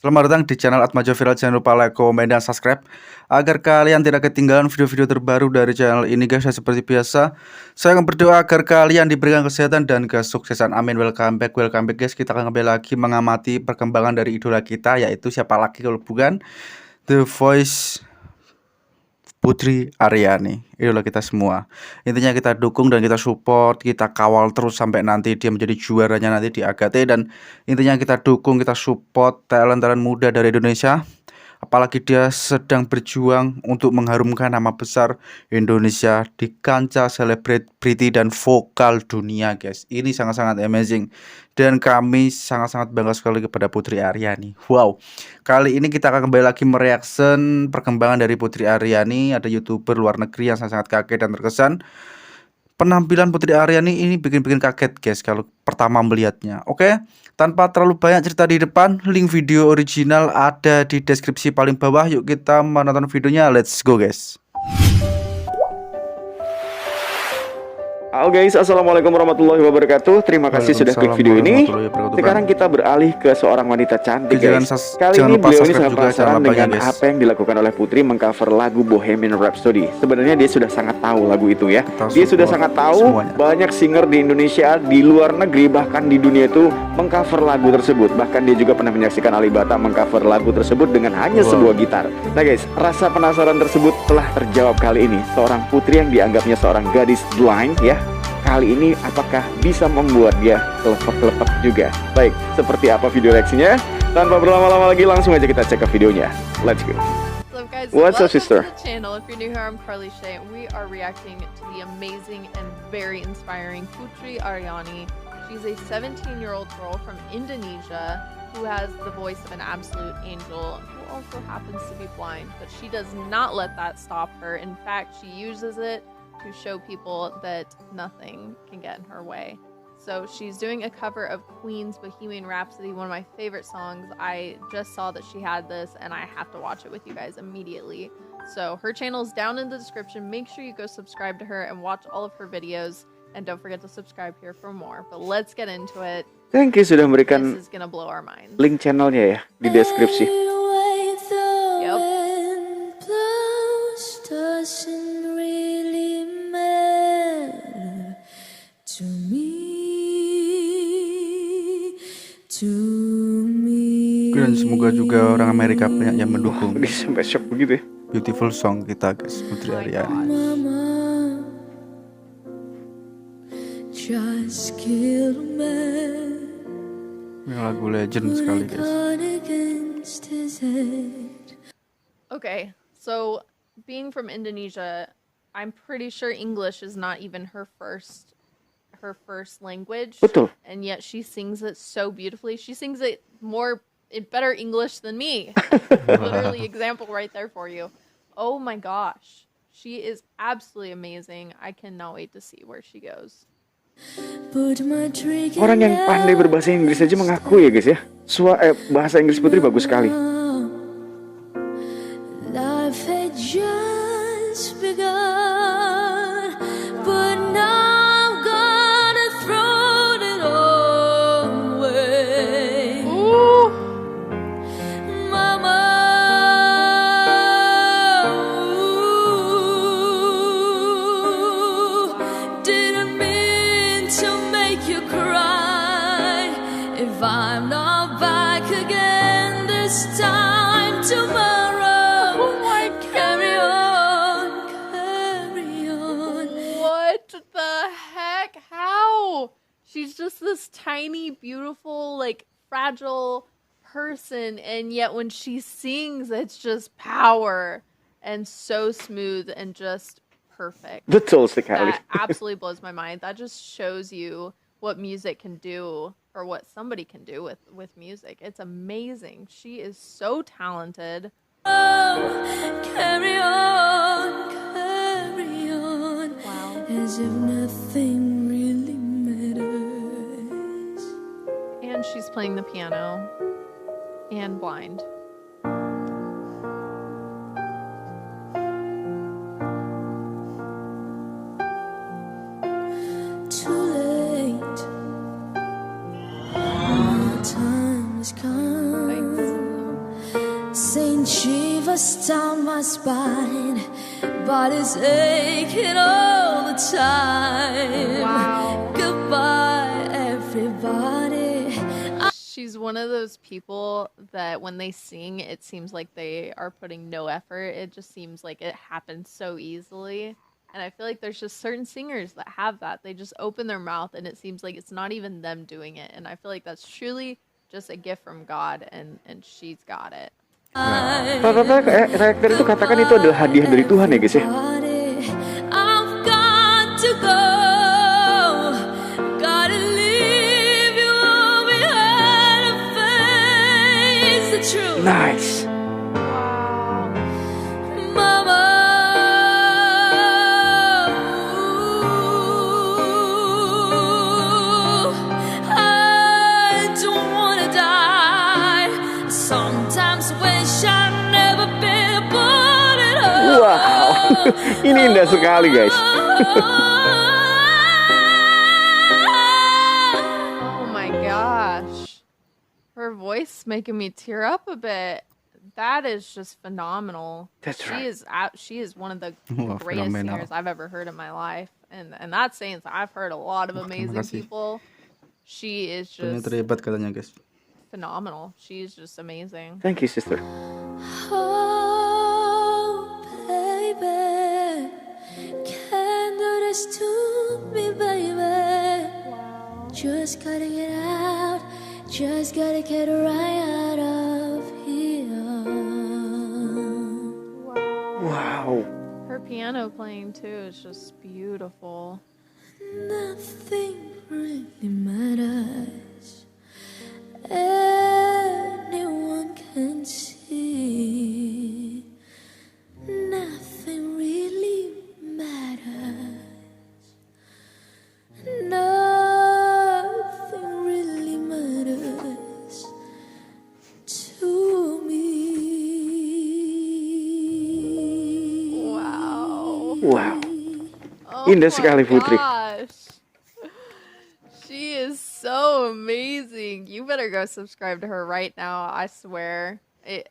Selamat datang di channel Atmaja Viral. Jangan lupa like, komen, dan subscribe agar kalian tidak ketinggalan video-video terbaru dari channel ini guys. Dan seperti biasa, saya akan berdoa agar kalian diberikan kesehatan dan kesuksesan. Amin. Welcome back guys. Kita akan kembali lagi mengamati perkembangan dari idola kita, yaitu siapa lagi kalau bukan The Voice Putri Ariani, idola kita semua. Intinya kita dukung dan kita support, kita kawal terus sampai nanti dia menjadi juaranya nanti di AGT. Dan intinya kita dukung, kita support talent-talent muda dari Indonesia. Apalagi dia sedang berjuang untuk mengharumkan nama besar Indonesia di kancah selebriti dan vokal dunia guys. Ini sangat-sangat amazing. Dan kami sangat-sangat bangga sekali kepada Putri Ariani. Wow. Kali ini kita akan kembali lagi mereaction perkembangan dari Putri Ariani. Ada YouTuber luar negeri yang sangat kaget dan terkesan. Penampilan Putri Ariani ini bikin kaget guys kalau pertama melihatnya. Oke, tanpa terlalu banyak cerita di depan, link video original ada di deskripsi paling bawah. Yuk kita menonton videonya, let's go guys. Halo guys, assalamualaikum warahmatullahi wabarakatuh. Terima kasih sudah klik video ini. Sekarang kita beralih ke seorang wanita cantik guys. Kali ini beliau ini sangat penasaran dengan apa yang dilakukan oleh Putri mengcover lagu Bohemian Rhapsody. Sebenarnya dia sudah sangat tahu lagu itu ya. Dia sudah sangat tahu banyak singer di Indonesia, di luar negeri, bahkan di dunia itu mengcover lagu tersebut. Bahkan dia juga pernah menyaksikan Alibata mengcover lagu tersebut dengan hanya sebuah gitar. Nah guys, rasa penasaran tersebut telah terjawab kali ini. Seorang putri yang dianggapnya seorang gadis blind ya, kali ini apakah bisa membuat dia kelepek-kelepek juga? Baik, seperti apa video reaksinya? Tanpa berlama-lama lagi, langsung aja kita cek ke videonya. Let's go. What's up, sister? To the channel. If you're new here, I'm Carly Shay, and we are reacting to the amazing and very inspiring Putri Ariani. She's a 17-year-old girl from Indonesia who has the voice of an absolute angel, who also happens to be blind, but she does not let that stop her. In fact, she uses it to show people that nothing can get in her way. So she's doing a cover of Queen's Bohemian Rhapsody, one of my favorite songs. I just saw that she had this and I have to watch it with you guys immediately. So her channel is down in the description. Make sure you go subscribe to her and watch all of her videos. And don't forget to subscribe here for more. But let's get into it. Thank you sudah memberikan This is gonna blow our minds. link channelnya ya di deskripsi. Yep. Dan semoga juga orang Amerika banyak yang mendukung. Dia sampai shock begitu ya. Beautiful song kita guys, Putri Ariani. Ini lagu legend sekali guys. Okay, so being from Indonesia, I'm pretty sure English is not even her first language. Betul. And yet she sings it so beautifully. She sings it better English than me. Literally example right there for you. Oh my gosh. She is absolutely amazing. I cannot wait to see where she goes. Orang yang pandai berbahasa Inggris aja mengaku ya guys ya, bahasa Inggris Putri bagus sekali. I'm not back again this time tomorrow. Oh my Carry on, carry on. What the heck? How? She's just this tiny, beautiful, like fragile person, and yet when she sings, it's just power and so smooth and just perfect. Betul sekali. That absolutely blows my mind. That just shows you what music can do, or what somebody can do with music. It's amazing. She is so talented. Oh, carry on, carry on. Wow. As if nothing really matters. And she's playing the piano and blind. Time has come. Thanks. shivers down my spine, body's aching all the time. Wow. Goodbye, everybody. She's one of those people that when they sing, it seems like they are putting no effort. It just seems like it happens so easily. And I feel like there's just certain singers that have that. They just open their mouth and it seems like it's not even them doing it. And I feel like that's truly just a gift from God, and she's got it. Rata-rata reaktor itu katakan itu adalah hadiah dari Tuhan ya guys ya. I've got to go. Gotta leave you all behind and face the truth. Nice. Mama, I don't wanna die. Sometimes wish I'd never been born at all. Wow, ini indah sekali guys. Oh my gosh. Her voice making me tear up a bit. That is just phenomenal. That's right. She is one of the Wah, greatest fenomenal. singers I've ever heard in my life. And that's saying so. I've heard a lot of amazing kasih. people. She is Ternyata just hebat katanya guys. phenomenal. She's just amazing. Thank you sister. Oh, baby, can't do this to me, baby. Just gotta get out, just gotta get right out of here. Wow. Her piano playing too is just beautiful. Nothing really matters. Anyone can see. Nothing really matters. Nothing really matters to me. Wow. Wow. Oh Indah my sekali Putri. gosh. She is so amazing. You better go subscribe to her right now. I swear. If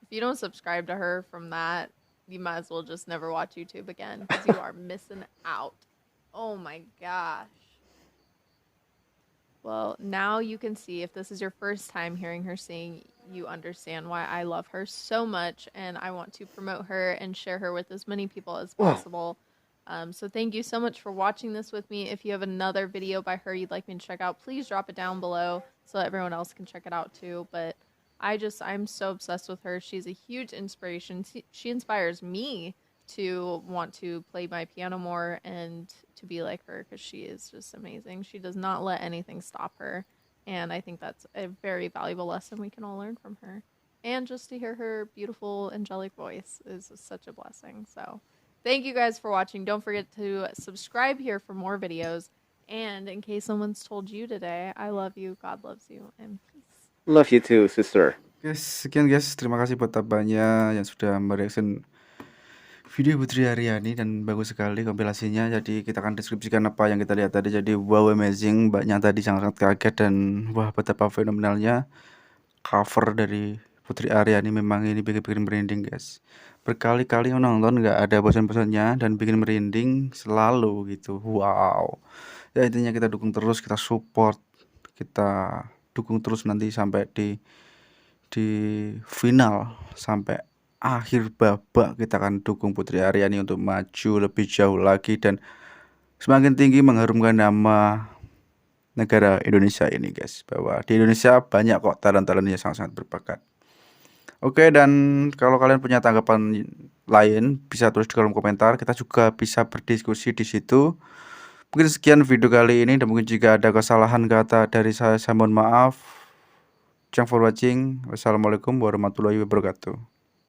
you don't subscribe to her from that, you might as well just never watch YouTube again because you are missing out. Oh my gosh. Well, now you can see, if this is your first time hearing her sing, you understand why I love her so much, and I want to promote her and share her with as many people as Wow. possible. So thank you so much for watching this with me. If you have another video by her you'd like me to check out, please drop it down below so that everyone else can check it out too. But I'm so obsessed with her. She's a huge inspiration. She inspires me to want to play my piano more and to be like her, because she is just amazing. She does not let anything stop her. And I think that's a very valuable lesson we can all learn from her. And just to hear her beautiful, angelic voice is such a blessing. So thank you guys for watching. Don't forget to subscribe here for more videos. And in case someone's told you today, I love you, God loves you, and peace. Love you too sister. Guys, sekian guys. Terima kasih buat tabanya yang sudah mereaction video Putri Ariani, dan bagus sekali kompilasinya. Jadi kita akan deskripsikan apa yang kita lihat tadi. Jadi wow, amazing, banyak tadi sangat kaget, dan wah, betapa fenomenalnya cover dari Putri Ariani. Memang ini bikin merinding guys. Berkali-kali nonton nggak ada bosan-bosannya dan bikin merinding selalu gitu. Wow. Ya intinya kita dukung terus, kita support, kita dukung terus nanti sampai di final, sampai akhir babak kita akan dukung Putri Ariani untuk maju lebih jauh lagi dan semakin tinggi mengharumkan nama negara Indonesia ini guys. Bahwa di Indonesia banyak kok talent-talent yang sangat-sangat berbakat. Oke, dan kalau kalian punya tanggapan lain bisa tulis di kolom komentar. Kita juga bisa berdiskusi di situ. Mungkin sekian video kali ini, dan mungkin jika ada kesalahan kata dari saya mohon maaf. Thanks for watching. Wassalamualaikum warahmatullahi wabarakatuh.